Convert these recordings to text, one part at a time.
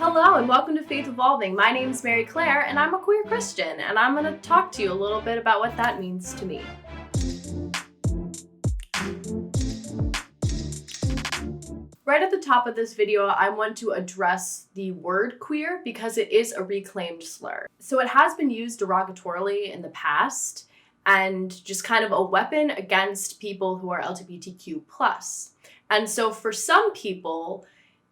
Hello and welcome to Faith Evolving. My name is Mary Claire and I'm a queer Christian, and I'm going to talk to you a little bit about what that means to me. Right at the top of this video, I want to address the word queer because it is a reclaimed slur. So it has been used derogatorily in the past and just kind of a weapon against people who are LGBTQ+. And so for some people,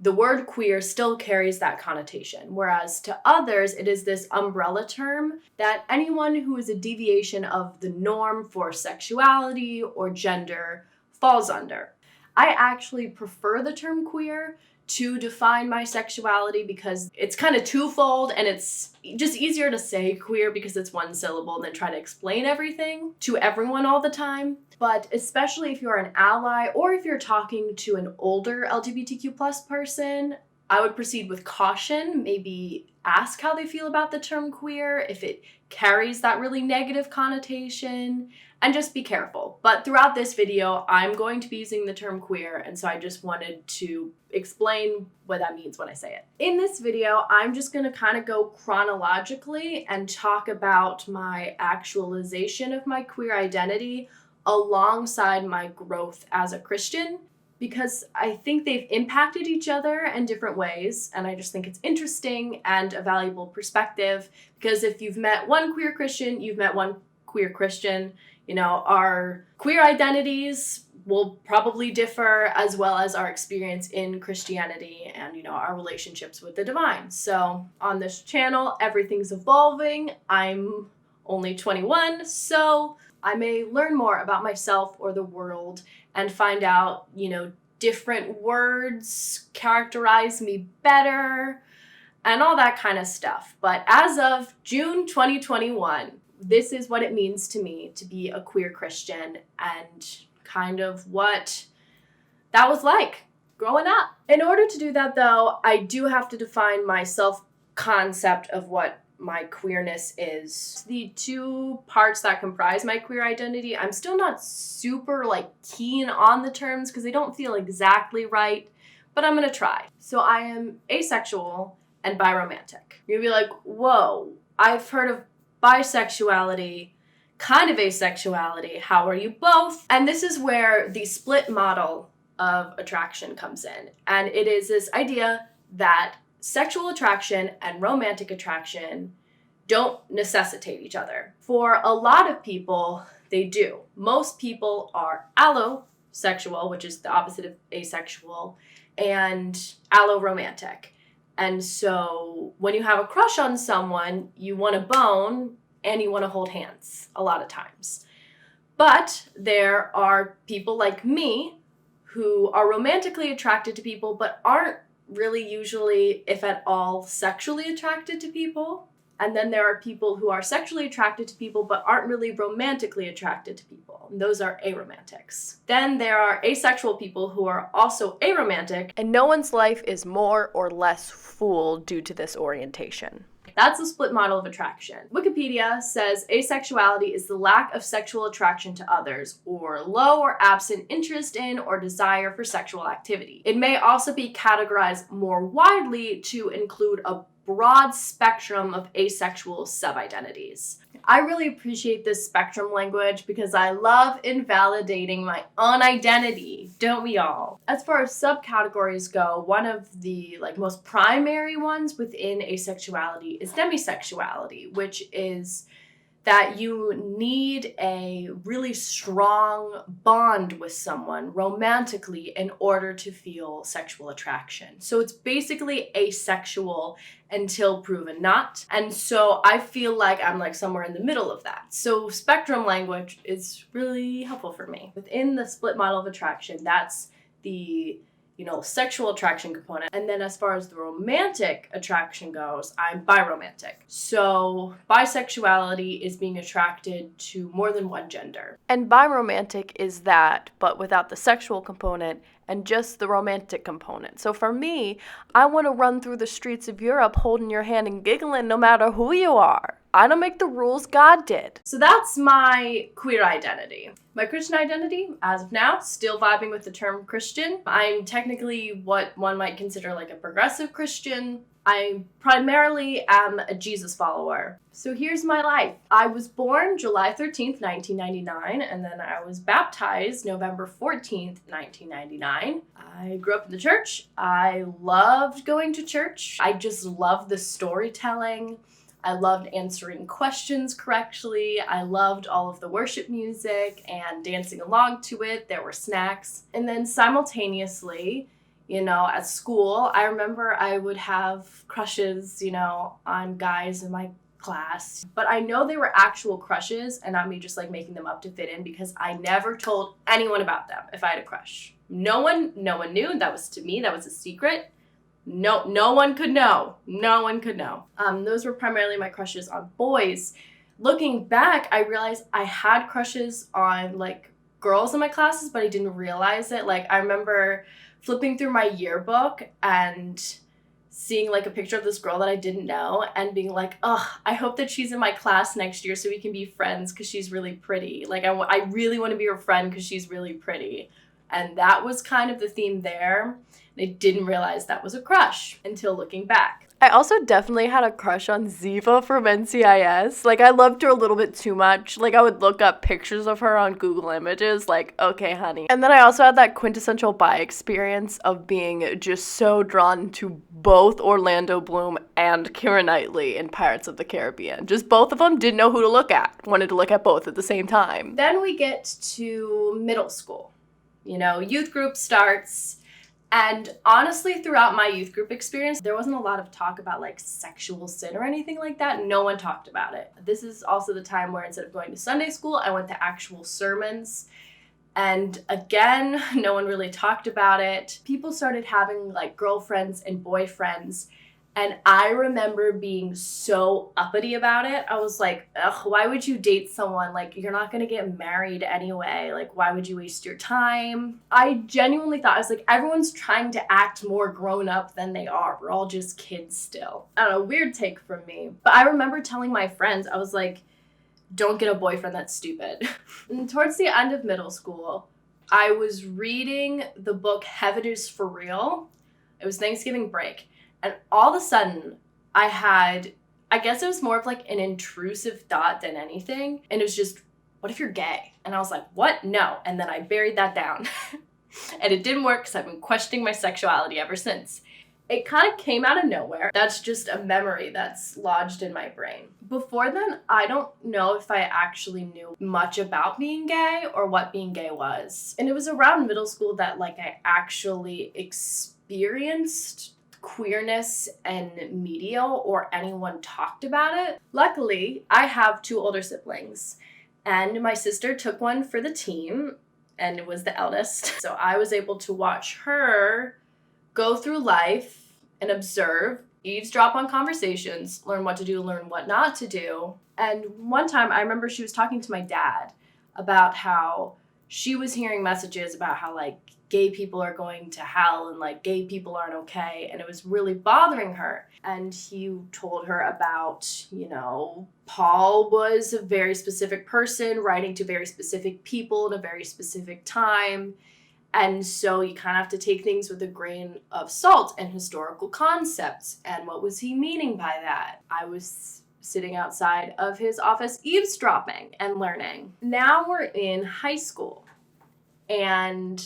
the word queer still carries that connotation, whereas to others, it is this umbrella term that anyone who is a deviation of the norm for sexuality or gender falls under. I actually prefer the term queer to define my sexuality because it's kind of twofold, and it's just easier to say queer because it's one syllable than try to explain everything to everyone all the time. But especially if you're an ally or if you're talking to an older LGBTQ+ person, I would proceed with caution, maybe ask how they feel about the term queer, if it carries that really negative connotation, and just be careful. But throughout this video, I'm going to be using the term queer, and so I just wanted to explain what that means when I say it. In this video, I'm just going to kind of go chronologically and talk about my actualization of my queer identity alongside my growth as a Christian, because I think they've impacted each other in different ways, and I just think it's interesting and a valuable perspective, because if you've met one queer Christian, you've met one queer Christian. You know, our queer identities will probably differ, as well as our experience in Christianity and, you know, our relationships with the divine. So on this channel, everything's evolving. I'm only 21, so I may learn more about myself or the world and find out, you know, different words characterize me better and all that kind of stuff. But as of June 2021, this is what it means to me to be a queer Christian and kind of what that was like growing up. In order to do that, though, I do have to define my self-concept of what my queerness is. The two parts that comprise my queer identity, I'm still not super keen on the terms because they don't feel exactly right, but I'm gonna try. So I am asexual and biromantic. You'll be like, whoa, I've heard of bisexuality, kind of asexuality. How are you both? And this is where the split model of attraction comes in. And it is this idea that sexual attraction and romantic attraction don't necessitate each other. For a lot of people, they do. Most people are allosexual, which is the opposite of asexual, and alloromantic. And so when you have a crush on someone, you want to bone and you want to hold hands a lot of times. But there are people like me who are romantically attracted to people but aren't really usually, if at all, sexually attracted to people. And then there are people who are sexually attracted to people but aren't really romantically attracted to people. And those are aromantics. Then there are asexual people who are also aromantic, and no one's life is more or less full due to this orientation. That's the split model of attraction. Wikipedia says asexuality is the lack of sexual attraction to others, or low or absent interest in or desire for sexual activity. It may also be categorized more widely to include a broad spectrum of asexual sub-identities. I really appreciate this spectrum language because I love invalidating my own identity, don't we all? As far as subcategories go, one of the most primary ones within asexuality is demisexuality, which is that you need a really strong bond with someone romantically in order to feel sexual attraction. So it's basically asexual until proven not. And so I feel like I'm somewhere in the middle of that. So spectrum language is really helpful for me. Within the split model of attraction, that's the sexual attraction component. And then as far as the romantic attraction goes, I'm biromantic. So bisexuality is being attracted to more than one gender. And biromantic is that, but without the sexual component and just the romantic component. So for me, I want to run through the streets of Europe holding your hand and giggling no matter who you are. I don't make the rules, God did. So that's my queer identity. My Christian identity, as of now, still vibing with the term Christian. I'm technically what one might consider a progressive Christian. I primarily am a Jesus follower. So here's my life. I was born July 13th, 1999, and then I was baptized November 14th, 1999. I grew up in the church. I loved going to church. I just loved the storytelling. I loved answering questions correctly. I loved all of the worship music and dancing along to it. There were snacks. And then simultaneously, at school, I remember I would have crushes, on guys in my class. But I know they were actual crushes and not me just like making them up to fit in, because I never told anyone about them if I had a crush. No one knew. That was, to me, that was a secret. No one could know. No one could know. Those were primarily my crushes on boys. Looking back, I realized I had crushes on like girls in my classes, but I didn't realize it. Like, I remember flipping through my yearbook and seeing like a picture of this girl that I didn't know and being like, I hope that she's in my class next year so we can be friends because she's really pretty. Like, I really want to be her friend because she's really pretty. And that was kind of the theme there. I didn't realize that was a crush until looking back. I also definitely had a crush on Ziva from NCIS. Like, I loved her a little bit too much. Like, I would look up pictures of her on Google Images, like, okay, honey. And then I also had that quintessential bi experience of being just so drawn to both Orlando Bloom and Keira Knightley in Pirates of the Caribbean. Just both of them, didn't know who to look at. Wanted to look at both at the same time. Then we get to middle school. Youth group starts. And honestly, throughout my youth group experience, there wasn't a lot of talk about like sexual sin or anything like that. No one talked about it. This is also the time where instead of going to Sunday school, I went to actual sermons. And again, no one really talked about it. People started having like girlfriends and boyfriends. And I remember being so uppity about it. I was like, why would you date someone? Like, you're not going to get married anyway. Like, why would you waste your time? I genuinely thought, I was like, everyone's trying to act more grown up than they are. We're all just kids still. I don't know, weird take from me. But I remember telling my friends, I was like, don't get a boyfriend that's stupid. And towards the end of middle school, I was reading the book Heaven is for Real. It was Thanksgiving break. And all of a sudden, I guess it was more of like an intrusive thought than anything. And it was just, what if you're gay? And I was like, what? No. And then I buried that down. And it didn't work because I've been questioning my sexuality ever since. It kind of came out of nowhere. That's just a memory that's lodged in my brain. Before then, I don't know if I actually knew much about being gay or what being gay was. And it was around middle school that like I actually experienced queerness in media or anyone talked about it. Luckily, I have 2 older siblings, and my sister took one for the team and was the eldest. So I was able to watch her go through life and observe, eavesdrop on conversations, learn what to do, learn what not to do. And one time I remember she was talking to my dad about how she was hearing messages about how like gay people are going to hell and like gay people aren't okay, and it was really bothering her. And he told her about, Paul was a very specific person writing to very specific people in a very specific time. And so you kind of have to take things with a grain of salt and historical concepts. And what was he meaning by that? I was sitting outside of his office eavesdropping and learning. Now we're in high school, and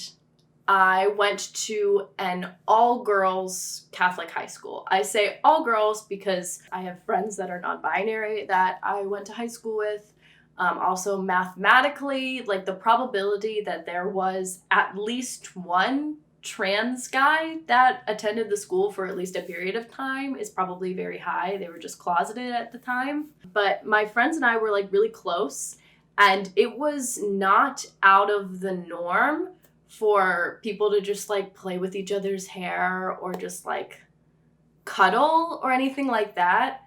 I went to an all-girls Catholic high school. I say all girls because I have friends that are non-binary that I went to high school with. Also, mathematically, like the probability that there was at least one trans guy that attended the school for at least a period of time is probably very high. They were just closeted at the time. But my friends and I were like really close, and it was not out of the norm for people to just like play with each other's hair or just like cuddle or anything like that.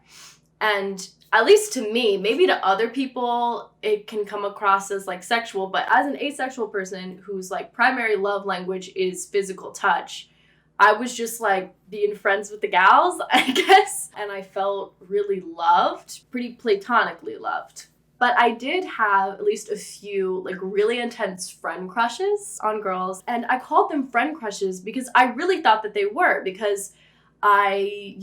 And at least to me, maybe to other people, it can come across as like sexual, but as an asexual person whose like primary love language is physical touch, I was just like being friends with the gals, I guess. And I felt really loved, pretty platonically loved. But I did have at least a few like really intense friend crushes on girls. And I called them friend crushes because I really thought that they were, because I,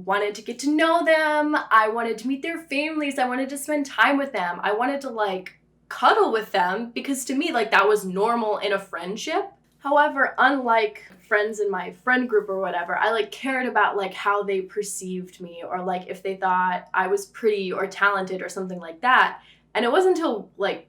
wanted to get to know them. I wanted to meet their families. I wanted to spend time with them. I wanted to like cuddle with them because to me, like that was normal in a friendship. However, unlike friends in my friend group or whatever, I like cared about like how they perceived me or like if they thought I was pretty or talented or something like that. And it wasn't until like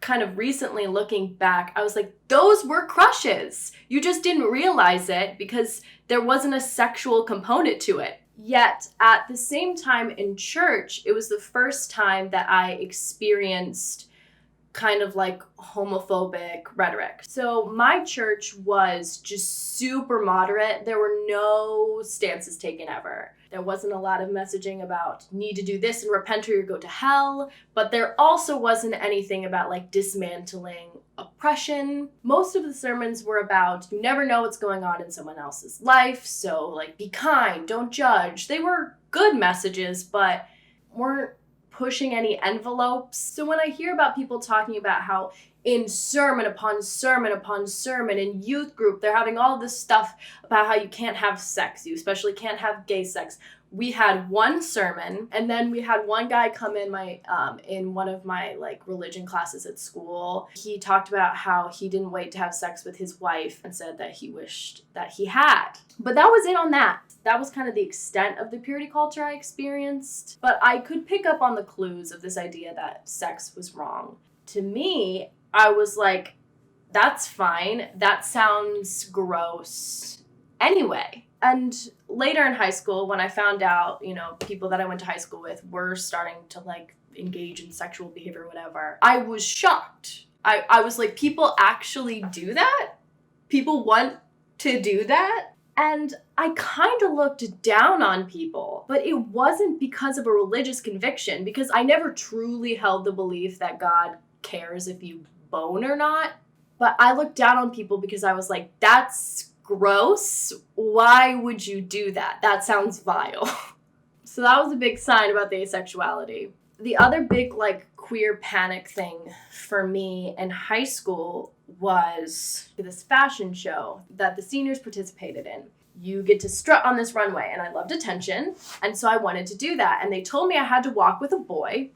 kind of recently looking back, I was like, those were crushes. You just didn't realize it because there wasn't a sexual component to it. Yet at the same time in church, it was the first time that I experienced kind of like homophobic rhetoric. So my church was just super moderate. There were no stances taken ever. There wasn't a lot of messaging about need to do this and repent or you go to hell, but there also wasn't anything about like dismantling oppression. Most of the sermons were about you never know what's going on in someone else's life, so like be kind, don't judge. They were good messages, but weren't pushing any envelopes. So when I hear about people talking about how in sermon upon sermon upon sermon in youth group, they're having all this stuff about how you can't have sex, you especially can't have gay sex. We had one sermon, and then we had one guy come in in one of my like religion classes at school. He talked about how he didn't wait to have sex with his wife and said that he wished that he had. But that was it on that. That was kind of the extent of the purity culture I experienced. But I could pick up on the clues of this idea that sex was wrong. To me, I was like, that's fine. That sounds gross anyway. And later in high school, when I found out, people that I went to high school with were starting to like engage in sexual behavior or whatever, I was shocked. I was like, people actually do that? People want to do that? And I kind of looked down on people, but it wasn't because of a religious conviction, because I never truly held the belief that God cares if you bone or not. But I looked down on people because I was like, that's gross. Why would you do that? That sounds vile. So that was a big sign about the asexuality. The other big like queer panic thing for me in high school was this fashion show that the seniors participated in. You get to strut on this runway, and I loved attention, and so I wanted to do that. And they told me I had to walk with a boy,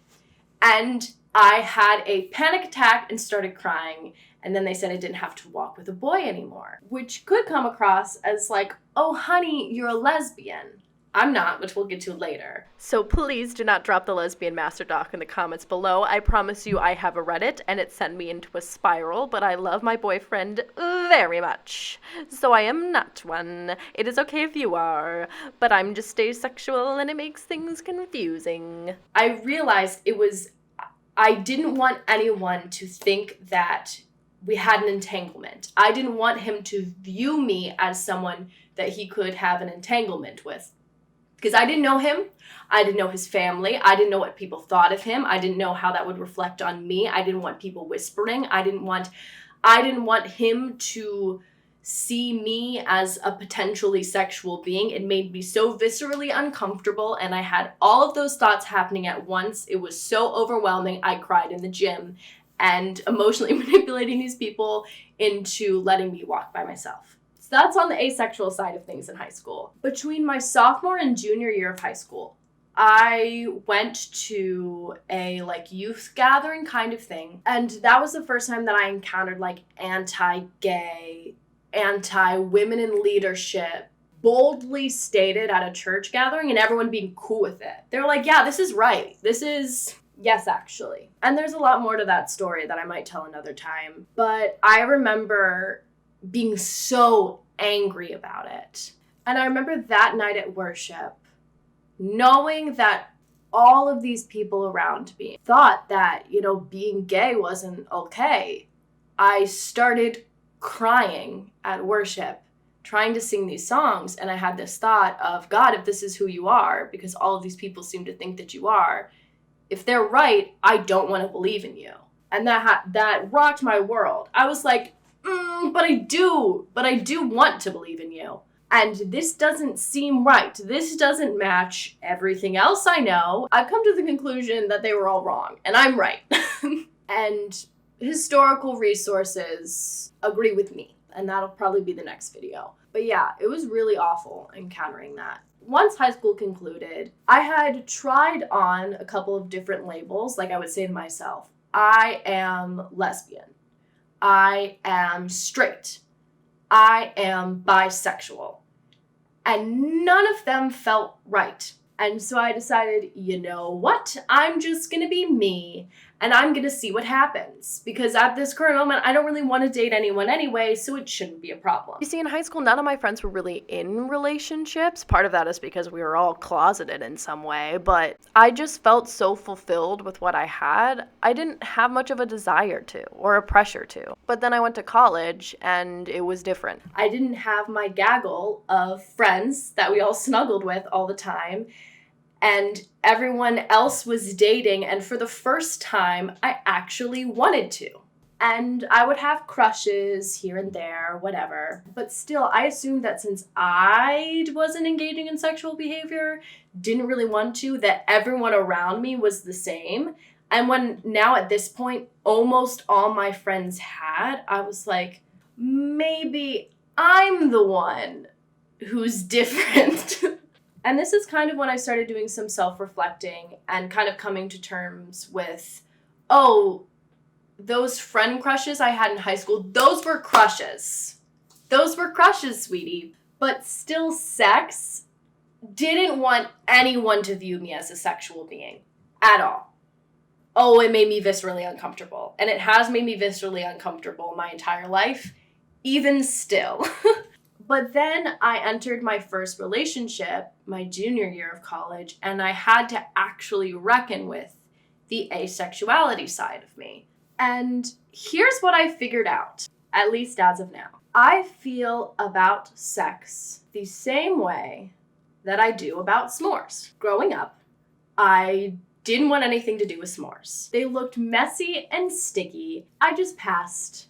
and I had a panic attack and started crying. And then they said I didn't have to walk with a boy anymore, which could come across as like, oh, honey, you're a lesbian. I'm not, which we'll get to later. So please do not drop the lesbian master doc in the comments below. I promise you I have read it, and it sent me into a spiral, but I love my boyfriend very much. So I am not one. It is okay if you are, but I'm just asexual, and it makes things confusing. I realized I didn't want anyone to think that we had an entanglement. I didn't want him to view me as someone that he could have an entanglement with. Because I didn't know him, I didn't know his family, I didn't know what people thought of him, I didn't know how that would reflect on me, I didn't want people whispering, I didn't want him to see me as a potentially sexual being. It made me so viscerally uncomfortable, and I had all of those thoughts happening at once. It was so overwhelming, I cried in the gym, and emotionally manipulating these people into letting me walk by myself. That's on the asexual side of things in high school. Between my sophomore and junior year of high school, I went to a youth gathering kind of thing. And that was the first time that I encountered anti-gay, anti-women in leadership, boldly stated at a church gathering and everyone being cool with it. They were like, yeah, this is right. Yes, actually. And there's a lot more to that story that I might tell another time. But I remember being so angry about it. And I remember that night at worship, knowing that all of these people around me thought that, being gay wasn't okay. I started crying at worship, trying to sing these songs. And I had this thought of, God, if this is who you are, because all of these people seem to think that you are, if they're right, I don't want to believe in you. And that rocked my world. I was like, but I do want to believe in you. And this doesn't seem right. This doesn't match everything else I know. I've come to the conclusion that they were all wrong, and I'm right. And historical resources agree with me. and that'll probably be the next video. But yeah, it was really awful encountering that. Once high school concluded, I had tried on a couple of different labels. Like I would say to myself, I am lesbian. I am straight. I am bisexual. And none of them felt right. And so I decided, you know what? I'm just gonna be me, and I'm gonna see what happens. Because at this current moment, I don't really want to date anyone anyway, so it shouldn't be a problem. You see, in high school, none of my friends were really in relationships. Part of that is because we were all closeted in some way, but I just felt so fulfilled with what I had. I didn't have much of a desire to, or a pressure to. But then I went to college, and it was different. I didn't have my gaggle of friends that we all snuggled with all the time, and everyone else was dating, and for the first time, I actually wanted to. And I would have crushes here and there, whatever. But still, I assumed that since I wasn't engaging in sexual behavior, didn't really want to, that everyone around me was the same. And when now at this point, almost all my friends had, I was like, maybe I'm the one who's different. And this is kind of when I started doing some self-reflecting and kind of coming to terms with, oh, those friend crushes I had in high school, those were crushes. Those were crushes, sweetie. But still, sex didn't want anyone to view me as a sexual being at all. Oh, it made me viscerally uncomfortable. And it has made me viscerally uncomfortable my entire life, even still. But then I entered my first relationship, my junior year of college, and I had to actually reckon with the asexuality side of me. And here's what I figured out, at least as of now. I feel about sex the same way that I do about s'mores. Growing up, I didn't want anything to do with s'mores. They looked messy and sticky. I just passed.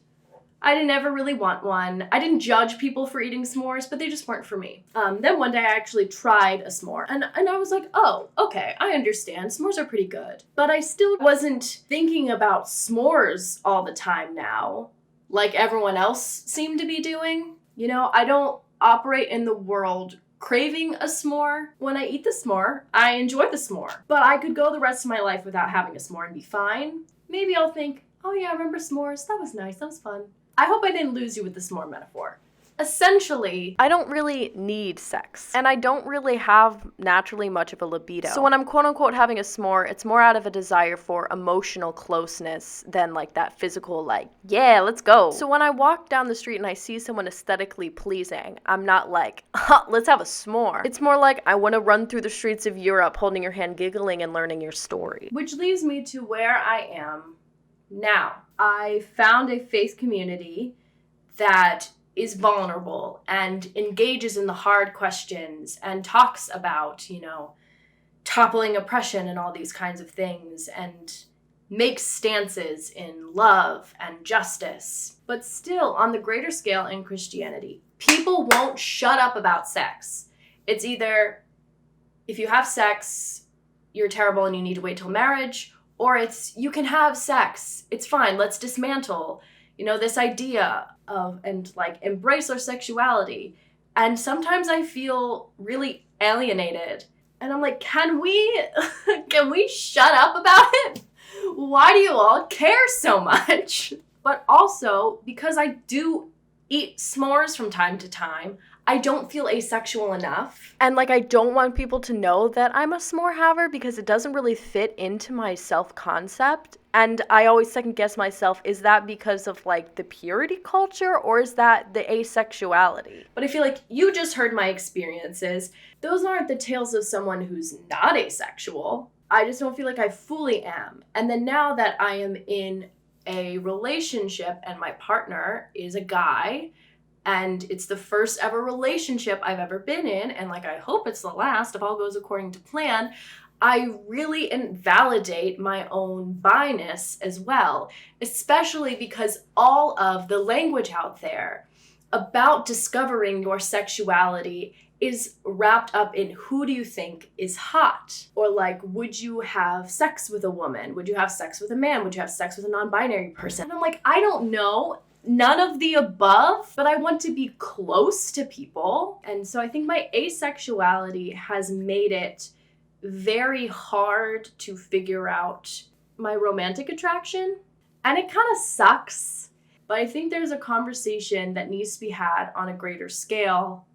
I didn't ever really want one. I didn't judge people for eating s'mores, but they just weren't for me. Then one day I actually tried a s'more, and I was like, oh, okay, I understand. S'mores are pretty good. But I still wasn't thinking about s'mores all the time now, like everyone else seemed to be doing. You know, I don't operate in the world craving a s'more. When I eat the s'more, I enjoy the s'more. But I could go the rest of my life without having a s'more and be fine. Maybe I'll think, oh yeah, I remember s'mores. That was nice. That was fun. I hope I didn't lose you with the s'more metaphor. Essentially, I don't really need sex, and I don't really have naturally much of a libido. So when I'm quote-unquote having a s'more, it's more out of a desire for emotional closeness than like that physical, like, yeah, let's go. So when I walk down the street and I see someone aesthetically pleasing, I'm not like, let's have a s'more. It's more like, I want to run through the streets of Europe holding your hand, giggling, and learning your story. Which leads me to where I am now. I found a faith community that is vulnerable and engages in the hard questions and talks about, you know, toppling oppression and all these kinds of things and makes stances in love and justice. But still, on the greater scale in Christianity, people won't shut up about sex. It's either, if you have sex, you're terrible and you need to wait till marriage, or it's, you can have sex, it's fine, let's dismantle, you know, this idea of, and like embrace our sexuality. And sometimes I feel really alienated. And I'm like, can we shut up about it? Why do you all care so much? But also, because I do eat s'mores from time to time, I don't feel asexual enough. And like, I don't want people to know that I'm a s'more haver because it doesn't really fit into my self-concept. And I always second guess myself, is that because of like the purity culture or is that the asexuality? But I feel like you just heard my experiences. Those aren't the tales of someone who's not asexual. I just don't feel like I fully am. And then now that I am in a relationship and my partner is a guy, and it's the first ever relationship I've ever been in, and like I hope it's the last if all goes according to plan, I really invalidate my own bi-ness as well, especially because all of the language out there about discovering your sexuality is wrapped up in who do you think is hot? Or like, would you have sex with a woman? Would you have sex with a man? Would you have sex with a non-binary person? And I'm like, I don't know. none of the above, but I want to be close to people. And so I think my asexuality has made it very hard to figure out my romantic attraction. And it kind of sucks, but I think there's a conversation that needs to be had on a greater scale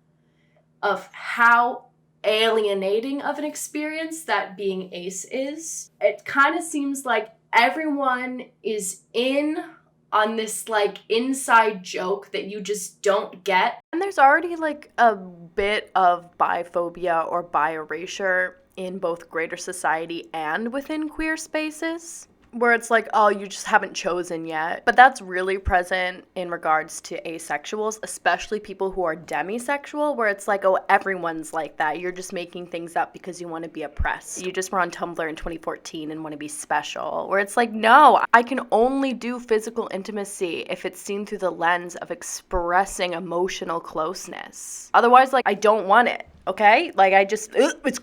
of how alienating of an experience that being ace is. It kind of seems like everyone is in on this like inside joke that you just don't get. And there's already like a bit of biphobia or bi-erasure in both greater society and within queer spaces, where it's like, oh, you just haven't chosen yet. But that's really present in regards to asexuals, especially people who are demisexual, where it's like, oh, everyone's like that. You're just making things up because you want to be oppressed. You just were on Tumblr in 2014 and want to be special. Where it's like, no, I can only do physical intimacy if it's seen through the lens of expressing emotional closeness. Otherwise, like, I don't want it, okay? Like, I just, it's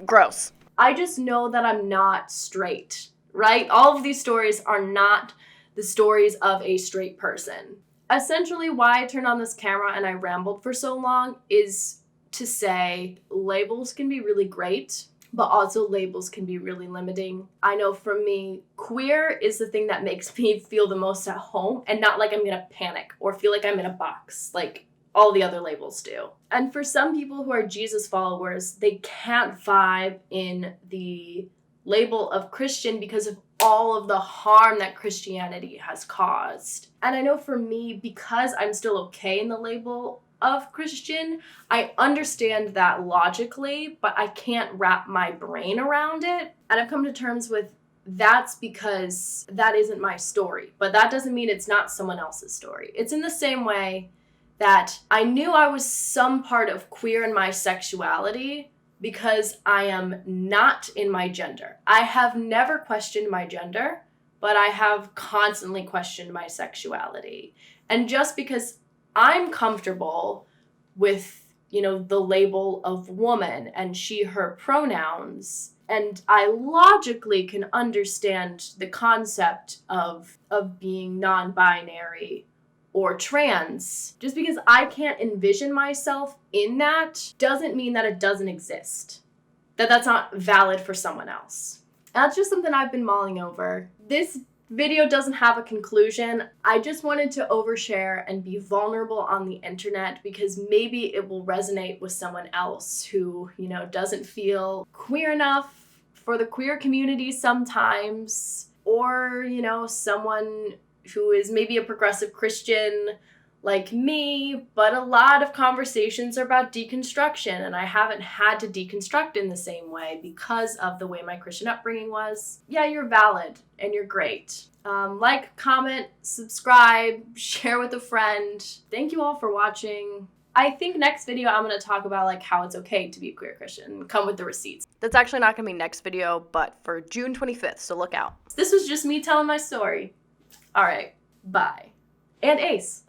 gross. I just know that I'm not straight, right? All of these stories are not the stories of a straight person. Essentially, why I turned on this camera and I rambled for so long is to say labels can be really great, but also labels can be really limiting. I know for me, queer is the thing that makes me feel the most at home and not like I'm gonna panic or feel like I'm in a box. Like, all the other labels do. And for some people who are Jesus followers, they can't vibe in the label of Christian because of all of the harm that Christianity has caused. And I know for me, because I'm still okay in the label of Christian, I understand that logically, but I can't wrap my brain around it. And I've come to terms with that's because that isn't my story. But that doesn't mean it's not someone else's story. It's in the same way that I knew I was some part of queer in my sexuality because I am not in my gender. I have never questioned my gender, but I have constantly questioned my sexuality. And just because I'm comfortable with, the label of woman and she, her pronouns, and I logically can understand the concept of being non-binary or trans, just because I can't envision myself in that doesn't mean that it doesn't exist, that's not valid for someone else. That's just something I've been mulling over. This video doesn't have a conclusion. I just wanted to overshare and be vulnerable on the internet because maybe it will resonate with someone else who, doesn't feel queer enough for the queer community sometimes, or, someone who is maybe a progressive Christian like me, but a lot of conversations are about deconstruction, and I haven't had to deconstruct in the same way because of the way my Christian upbringing was. Yeah, you're valid, and you're great. Like, comment, subscribe, share with a friend. Thank you all for watching. I think next video I'm going to talk about like how it's okay to be a queer Christian. Come with the receipts. That's actually not going to be next video, but for June 25th, so look out. This was just me telling my story. All right, bye. And ace.